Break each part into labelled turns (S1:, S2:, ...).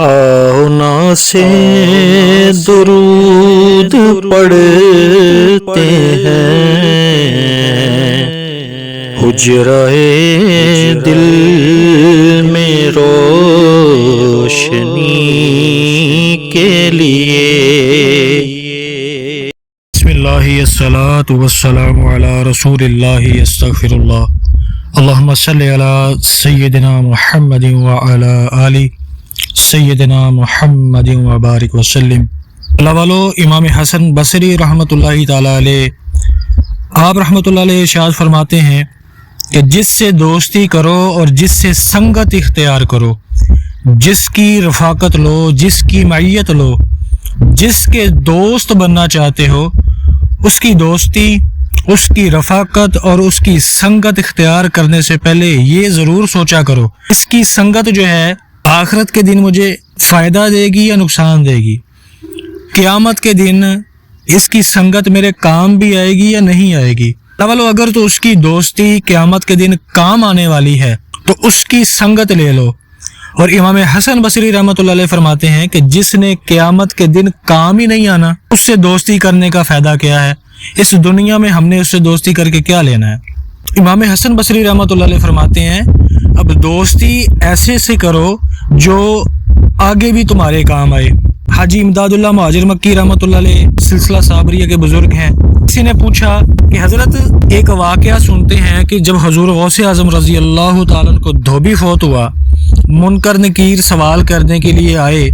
S1: آونا سے درود پڑھتے ہیں حجرائے دل میں روشنی کے لیے۔ بسم اللہ الصلاۃ والسلام علی رسول اللہ استغفر اللہ اللہم صلی علی سیدنا محمد وعلی آلہ سیدنا محمد وبارک وسلم۔ اللہ والو، امام حسن بصری رحمۃ اللہ تعالیٰ علیہ، آپ رحمۃ اللہ علیہ ارشاد فرماتے ہیں کہ جس سے دوستی کرو اور جس سے سنگت اختیار کرو، جس کی رفاقت لو، جس کی معیت لو، جس کے دوست بننا چاہتے ہو، اس کی دوستی، اس کی رفاقت اور اس کی سنگت اختیار کرنے سے پہلے یہ ضرور سوچا کرو اس کی سنگت جو ہے آخرت کے دن مجھے فائدہ دے گی یا نقصان دے گی، قیامت کے دن اس کی سنگت میرے کام بھی آئے گی یا نہیں آئے گی۔ اگر تو اس کی دوستی قیامت کے دن کام آنے والی ہے تو اس کی سنگت لے لو۔ اور امام حسن بصری رحمۃ اللہ علیہ فرماتے ہیں کہ جس نے قیامت کے دن کام ہی نہیں آنا، اس سے دوستی کرنے کا فائدہ کیا ہے؟ اس دنیا میں ہم نے اس سے دوستی کر کے کیا لینا ہے؟ امام حسن بصری رحمۃ اللہ علیہ فرماتے ہیں اب دوستی ایسے سے کرو جو آگے بھی تمہارے کام آئے۔ حاجی امداد اللہ مہاجر مکی رحمۃ اللہ علیہ سلسلہ صابریہ کے بزرگ ہیں، کسی نے پوچھا کہ حضرت ایک واقعہ سنتے ہیں کہ جب حضور غوث اعظم رضی اللہ تعالیٰ کو دھوبی فوت ہوا، منکر نکیر سوال کرنے کے لیے آئے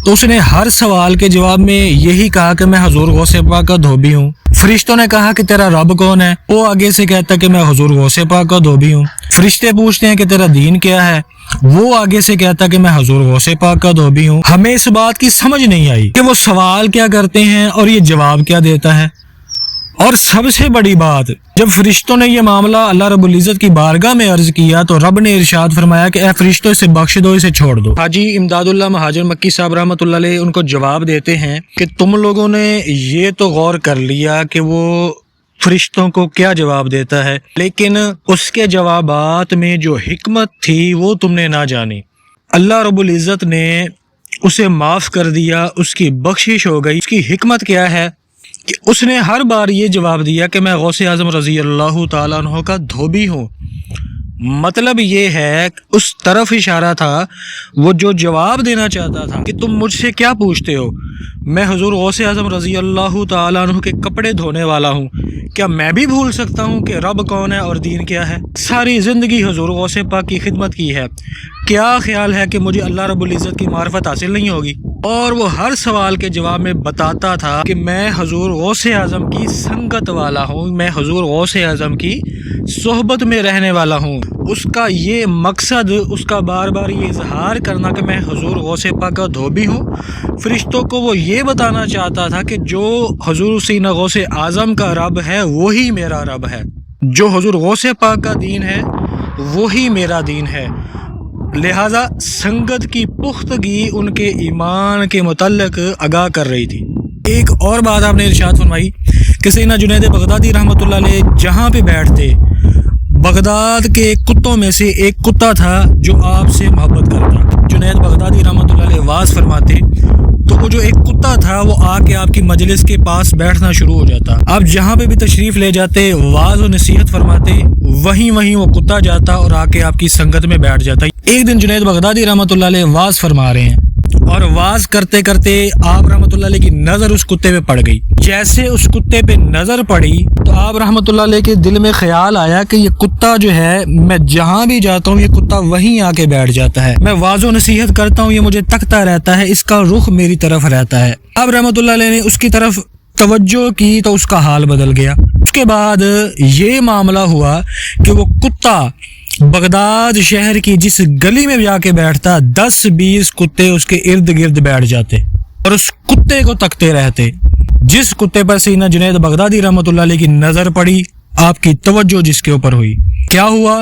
S1: تو اس نے ہر سوال کے جواب میں یہی کہا کہ میں حضور غوث پاک کا دھوبی ہوں۔ فرشتوں نے کہا کہ تیرا رب کون ہے؟ وہ آگے سے کہتا کہ میں حضور غوث پاک کا دھوبی ہوں۔ فرشتے پوچھتے ہیں کہ تیرا دین کیا ہے؟ وہ آگے سے کہتا کہ میں حضور غوث پاک کا دھوبی ہوں۔ ہمیں اس بات کی سمجھ نہیں آئی کہ وہ سوال کیا کرتے ہیں اور یہ جواب کیا دیتا ہے۔ اور سب سے بڑی بات، جب فرشتوں نے یہ معاملہ اللہ رب العزت کی بارگاہ میں عرض کیا تو رب نے ارشاد فرمایا کہ اے فرشتوں اسے بخش دو، اسے چھوڑ دو۔ حاجی امداد اللہ مہاجر مکی صاحب رحمۃ اللہ علیہ ان کو جواب دیتے ہیں کہ تم لوگوں نے یہ تو غور کر لیا کہ وہ فرشتوں کو کیا جواب دیتا ہے، لیکن اس کے جوابات میں جو حکمت تھی وہ تم نے نہ جانی۔ اللہ رب العزت نے اسے معاف کر دیا، اس کی بخشش ہو گئی۔ اس کی حکمت کیا ہے کہ اس نے ہر بار یہ جواب دیا کہ میں غوث اعظم رضی اللہ تعالیٰ عنہ کا دھوبی ہوں۔ مطلب یہ ہے اس طرف اشارہ تھا، وہ جو جواب دینا چاہتا تھا کہ تم مجھ سے کیا پوچھتے ہو، میں حضور غوث اعظم رضی اللہ تعالیٰ عنہ کے کپڑے دھونے والا ہوں، کیا میں بھی بھول سکتا ہوں کہ رب کون ہے اور دین کیا ہے؟ ساری زندگی حضور غوث پاک کی خدمت کی ہے، کیا خیال ہے کہ مجھے اللہ رب العزت کی معرفت حاصل نہیں ہوگی؟ اور وہ ہر سوال کے جواب میں بتاتا تھا کہ میں حضور غوث اعظم کی سنگت والا ہوں، میں حضور غوث اعظم کی صحبت میں رہنے والا ہوں۔ اس کا یہ مقصد، اس کا بار بار یہ اظہار کرنا کہ میں حضور غوث پاک کا دھوبی ہوں، فرشتوں کو وہ یہ بتانا چاہتا تھا کہ جو حضور سیدنا غوث اعظم کا رب ہے وہی میرا رب ہے، جو حضور غوث پاک کا دین ہے وہی میرا دین ہے۔ لہذا سنگت کی پختگی ان کے ایمان کے متعلق آگاہ کر رہی تھی۔ ایک اور بات آپ نے ارشاد فرمائی کہ سیدنا جنید بغدادی رحمۃ اللہ علیہ جہاں پہ بیٹھتے، بغداد کے کتوں میں سے ایک کتا تھا جو آپ سے محبت کرتا۔ جنید بغدادی رحمۃ اللہ علیہ واز فرماتے تو وہ جو ایک کتا تھا وہ آ کے آپ کی مجلس کے پاس بیٹھنا شروع ہو جاتا۔ آپ جہاں پہ بھی تشریف لے جاتے، واز و نصیحت فرماتے، وہیں وہ کتا جاتا اور آ کے آپ کی سنگت میں بیٹھ جاتا۔ ایک دن جنید بغدادی رحمۃ اللہ علیہ واز فرما رہے ہیں اور واز کرتے کرتے آپ رحمۃ اللہ علیہ کی نظر اس کتے پہ پڑ گئی۔ جیسے اس کتے پہ نظر پڑی تو آپ رحمۃ اللہ علیہ کے دل میں خیال آیا کہ یہ کتا جو ہے، میں جہاں بھی جاتا ہوں یہ کتا وہیں آ کے بیٹھ جاتا ہے، میں واز و نصیحت کرتا ہوں یہ مجھے تکتا رہتا ہے، اس کا رخ میری طرف رہتا ہے۔ آپ رحمۃ اللہ علیہ نے اس کی طرف توجہ کی تو اس کا حال بدل گیا۔ اس کے بعد یہ معاملہ ہوا کہ وہ کتا بغداد شہر کی جس گلی میں جا کے بیٹھتا، 10-20 کتے اس کے ارد گرد بیٹھ جاتے اور اس کتے کو تکتے رہتے۔ جس کتے پر سیدنا جنید بغدادی رحمۃ اللہ علیہ کی نظر پڑی، آپ کی توجہ جس کے اوپر ہوئی، کیا ہوا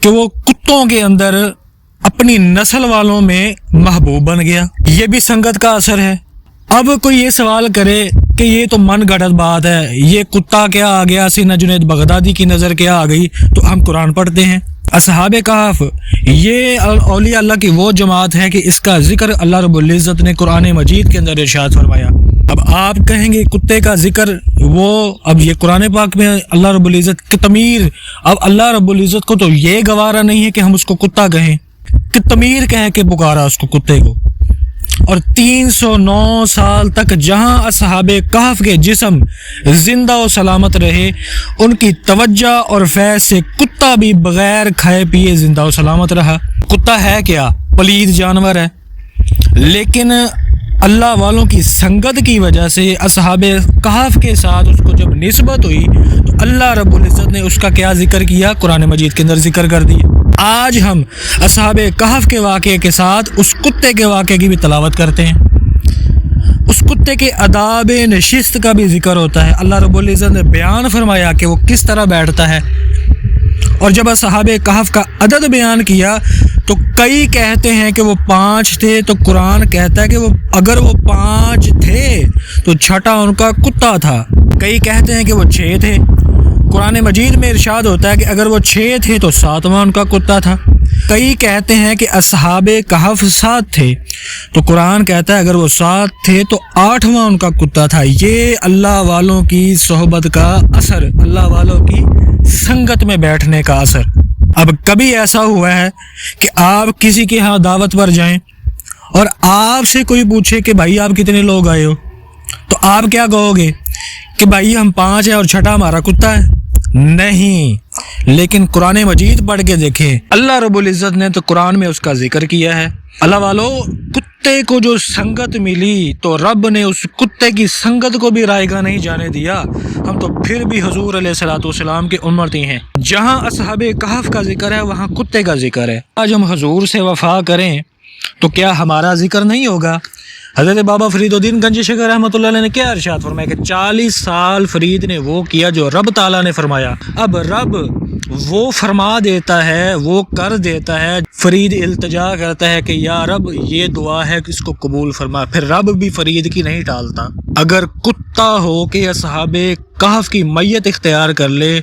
S1: کہ وہ کتوں کے اندر اپنی نسل والوں میں محبوب بن گیا۔ یہ بھی سنگت کا اثر ہے۔ اب کوئی یہ سوال کرے کہ یہ تو من گھڑت بات ہے، یہ کتا کیا آ گیا، سیدنا جنید بغدادی کی نظر کیا آ گئی، تو ہم قرآن پڑھتے ہیں، اصحاب کہف یہ اولیاء اللہ کی وہ جماعت ہے کہ اس کا ذکر اللہ رب العزت نے قرآن مجید کے اندر ارشاد فرمایا۔ اب آپ کہیں گے کتے کا ذکر اب یہ قرآن پاک میں اللہ رب العزت کی تمیر، اب اللہ رب العزت کو تو یہ گوارا نہیں ہے کہ ہم اس کو کتا کہیں، کہ تمیر کہہ کے پکارا اس کو کتے کو۔ اور 309 سال تک جہاں اصحاب کہف کے جسم زندہ و سلامت رہے، ان کی توجہ اور فیض سے کتا بھی بغیر کھائے پیے زندہ و سلامت رہا۔ کتا ہے کیا؟ پلید جانور ہے، لیکن اللہ والوں کی سنگت کی وجہ سے اصحاب کہف کے ساتھ اس کو جب نسبت ہوئی تو اللہ رب العزت نے اس کا کیا ذکر کیا؟ قرآن مجید کے اندر ذکر کر دیا۔ آج ہم اصحاب کہف کے واقعے کے ساتھ اس کتے کے واقعے کی بھی تلاوت کرتے ہیں۔ اس کتے کے آداب نشست کا بھی ذکر ہوتا ہے۔ اللہ رب العزت نے بیان فرمایا کہ وہ کس طرح بیٹھتا ہے، اور جب اصحاب کہف کا عدد بیان کیا تو کئی کہتے ہیں کہ وہ 5 تھے، تو قرآن کہتا ہے کہ اگر وہ 5 تھے تو چھٹا ان کا کتا تھا۔ کئی کہتے ہیں کہ وہ 6 تھے۔ قرآن مجید میں ارشاد ہوتا ہے کہ اگر وہ 6 تھے تو 7واں ان کا کتا تھا۔ کئی کہتے ہیں کہ اصحاب کہف 7 تھے، تو قرآن کہتا ہے اگر وہ 7 تھے تو 8واں ان کا کتا تھا۔ یہ اللہ والوں کی صحبت کا اثر، اللہ والوں کی سنگت میں بیٹھنے کا اثر۔ اب کبھی ایسا ہوا ہے کہ آپ کسی کے ہاں دعوت پر جائیں اور آپ سے کوئی پوچھے کہ بھائی آپ کتنے لوگ آئے ہو، تو آپ کیا کہو گے کہ بھائی ہم 5 ہیں اور چھٹا ہمارا کتا ہے؟ نہیں، لیکن قرآن مجید پڑھ کے دیکھیں، اللہ رب العزت نے تو قرآن میں اس کا ذکر کیا ہے۔ اللہ والو، کتے کو جو سنگت ملی تو رب نے اس کتے کی سنگت کو بھی رائے گاہ نہیں جانے دیا۔ ہم تو پھر بھی حضور علیہ الصلوۃ والسلام کے امتی ہیں۔ جہاں اصحاب کہف کا ذکر ہے وہاں کتے کا ذکر ہے۔ آج ہم حضور سے وفا کریں تو کیا ہمارا ذکر نہیں ہوگا؟ حضرت بابا فرید الدین گنج شکر رحمۃ اللہ علیہ نے کیا ارشاد فرمایا کہ 40 سال فرید نے وہ کیا جو رب تعالیٰ نے فرمایا۔ اب رب وہ فرما دیتا ہے، وہ کر دیتا ہے، فرید التجا کرتا ہے کہ یا رب یہ دعا ہے کہ اس کو قبول فرما، پھر رب بھی فرید کی نہیں ٹالتا۔ اگر کتا ہو کہ اصحاب کہف کی میت اختیار کر لے،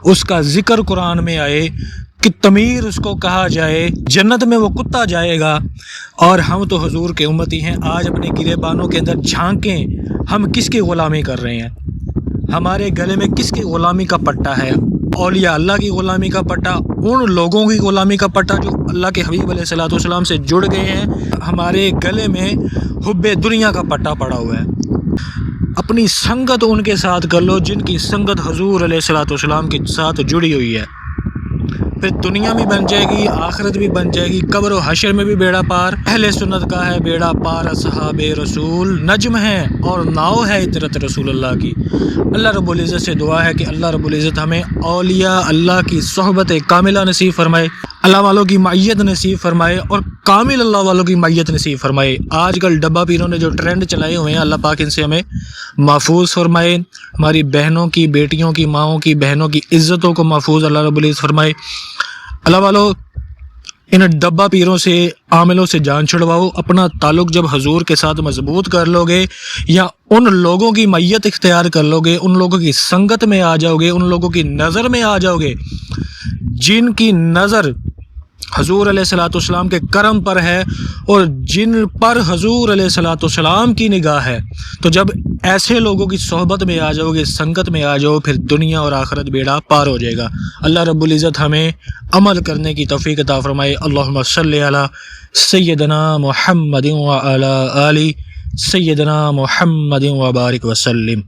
S1: اس کا ذکر قرآن میں آئے کہ تمیر اس کو کہا جائے، جنت میں وہ کتا جائے گا، اور ہم تو حضور کے امتی ہیں۔ آج اپنے گرے بانوں کے اندر جھانکیں، ہم کس کی غلامی کر رہے ہیں؟ ہمارے گلے میں کس کی غلامی کا پٹا ہے؟ اولیاء اللہ کی غلامی کا پٹا، ان لوگوں کی غلامی کا پٹا جو اللہ کے حبیب علیہ الصلوۃ والسلام سے جڑ گئے ہیں۔ ہمارے گلے میں حب دنیا کا پٹا پڑا ہوا ہے۔ اپنی سنگت ان کے ساتھ کر لو جن کی سنگت حضور علیہ الصلوۃ والسلام کے ساتھ جڑی ہوئی ہے، پھر دنیا بھی بن جائے گی، آخرت بھی بن جائے گی، قبر و حشر میں بھی بیڑا پار۔ اہل سنت کا ہے بیڑا پار، اصحاب رسول نجم ہے اور ناؤ ہے اطرت رسول اللہ کی۔ اللہ رب العزت سے دعا ہے کہ اللہ رب العزت ہمیں اولیاء اللہ کی صحبت کاملہ نصیب فرمائے، اللہ والوں کی معیت نصیب فرمائے، اور کامل اللہ والوں کی معیت نصیب فرمائے۔ آج کل ڈبہ پیروں نے جو ٹرینڈ چلائے ہوئے ہیں، اللہ پاک ان سے ہمیں محفوظ فرمائے۔ ہماری بہنوں کی، بیٹیوں کی، ماؤں کی، بہنوں کی عزتوں کو محفوظ اللہ رب العزت فرمائے۔ اللہ والو، ان ڈبہ پیروں سے، عاملوں سے جان چھڑواؤ۔ اپنا تعلق جب حضور کے ساتھ مضبوط کر لو گے، یا ان لوگوں کی معیت اختیار کر لو گے، ان لوگوں کی سنگت میں آ جاؤ گے، ان لوگوں کی نظر میں آ جاؤ گے جن کی نظر حضور علیہ الصلوۃ والسلام کے کرم پر ہے اور جن پر حضور علیہ الصلوۃ والسلام کی نگاہ ہے، تو جب ایسے لوگوں کی صحبت میں آ جاؤ گے، سنگت میں آ جاؤ، پھر دنیا اور آخرت بیڑا پار ہو جائے گا۔ اللہ رب العزت ہمیں عمل کرنے کی توفیق عطا فرمائے۔ اللہم صلی علی سیدنا محمد وعلی آل سیدنا محمد وبارک وسلم۔